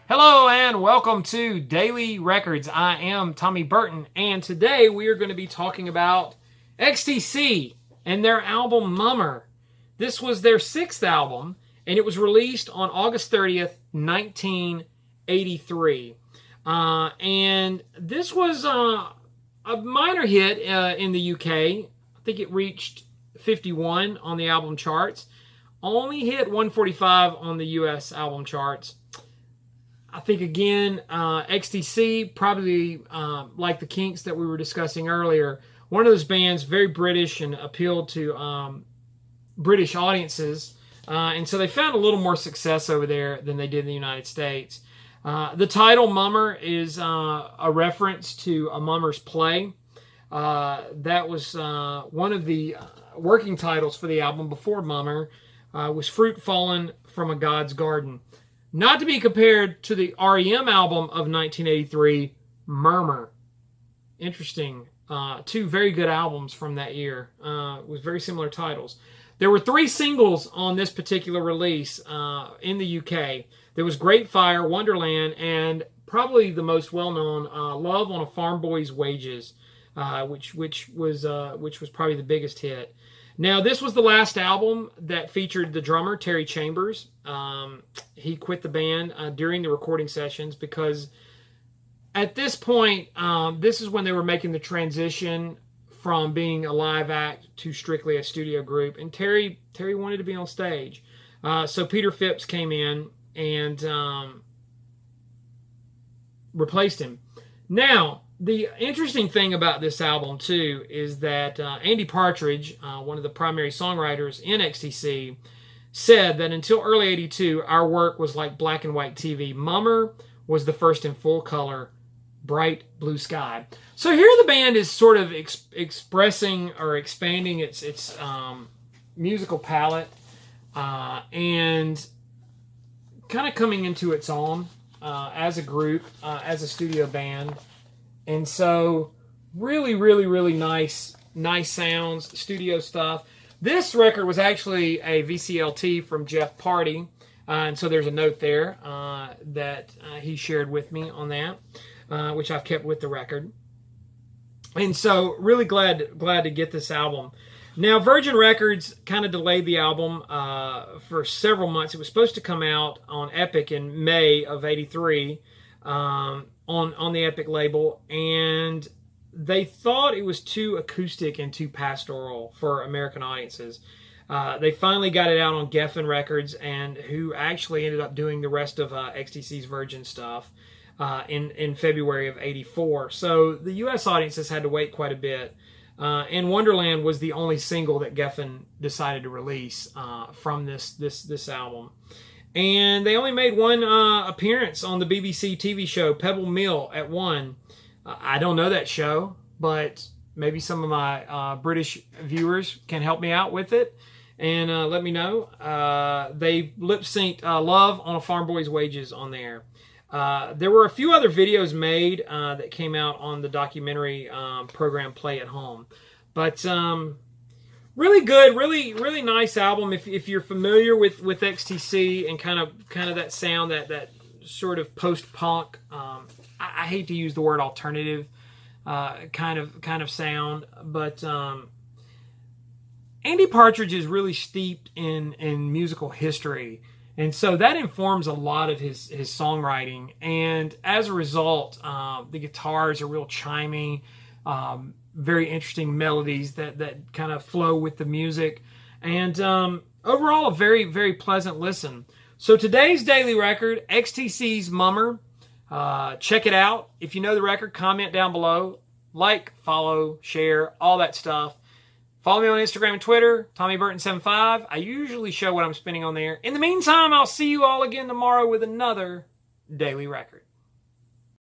Hello and welcome to Daily Records. I am Tommy Burton, and today we are going to be talking about XTC and their album Mummer. This was their sixth album, and it was released on August 30th, 1983. And this was a minor hit in the UK. I think it reached 51 on the album charts. Only hit 145 on the US album charts. I think, again, XTC, probably like the Kinks that we were discussing earlier, one of those bands, very British and appealed to British audiences. And so they found a little more success over there than they did in the United States. The title, Mummer, is a reference to a Mummer's play. That was one of the working titles for the album before Mummer, was Fruit Fallen from a God's Garden. Not to be compared to the REM album of 1983, Murmur. Interesting. Two very good albums from that year with very similar titles. There were 3 singles on this particular release in the UK. There was Great Fire, Wonderland, and probably the most well-known, Love on a Farm Boy's Wages, which was probably the biggest hit. Now, this was the last album that featured the drummer, Terry Chambers. He quit the band during the recording sessions because at this point, this is when they were making the transition from being a live act to strictly a studio group. And Terry wanted to be on stage. So Peter Phipps came in and replaced him. Now, the interesting thing about this album, too, is that Andy Partridge, one of the primary songwriters in XTC, said that until early 82, our work was like black and white TV. Mummer was the first in full color, bright blue sky. So here the band is sort of expressing or expanding its musical palette and kind of coming into its own as a group, as a studio band. And so, really, really, really nice sounds, studio stuff. This record was actually a VCLT from Jeff Party, and so there's a note there that he shared with me on that, which I've kept with the record. And so, really glad to get this album. Now, Virgin Records kind of delayed the album for several months. It was supposed to come out on Epic in May of '83. On the Epic label, and they thought it was too acoustic and too pastoral for American audiences. They finally got it out on Geffen Records, and who actually ended up doing the rest of XTC's Virgin stuff in February of '84. So the U.S. audiences had to wait quite a bit. And Wonderland was the only single that Geffen decided to release from this album. And they only made one appearance on the BBC TV show Pebble Mill at 1. I don't know that show, but maybe some of my British viewers can help me out with it and let me know. They lip-synced Love on a Farm Boy's Wages on there. There were a few other videos made that came out on the documentary program Play at Home. But really good, really nice album. If you're familiar with XTC and kind of that sound, that sort of post-punk, I hate to use the word alternative kind of sound, but Andy Partridge is really steeped in musical history, and so that informs a lot of his songwriting. And as a result, the guitars are real chimey. Very interesting melodies that kind of flow with the music. And overall, a very, very pleasant listen. So today's Daily Record, XTC's Mummer. Check it out. If you know the record, comment down below. Like, follow, share, all that stuff. Follow me on Instagram and Twitter, TommyBurton75. I usually show what I'm spinning on there. In the meantime, I'll see you all again tomorrow with another Daily Record.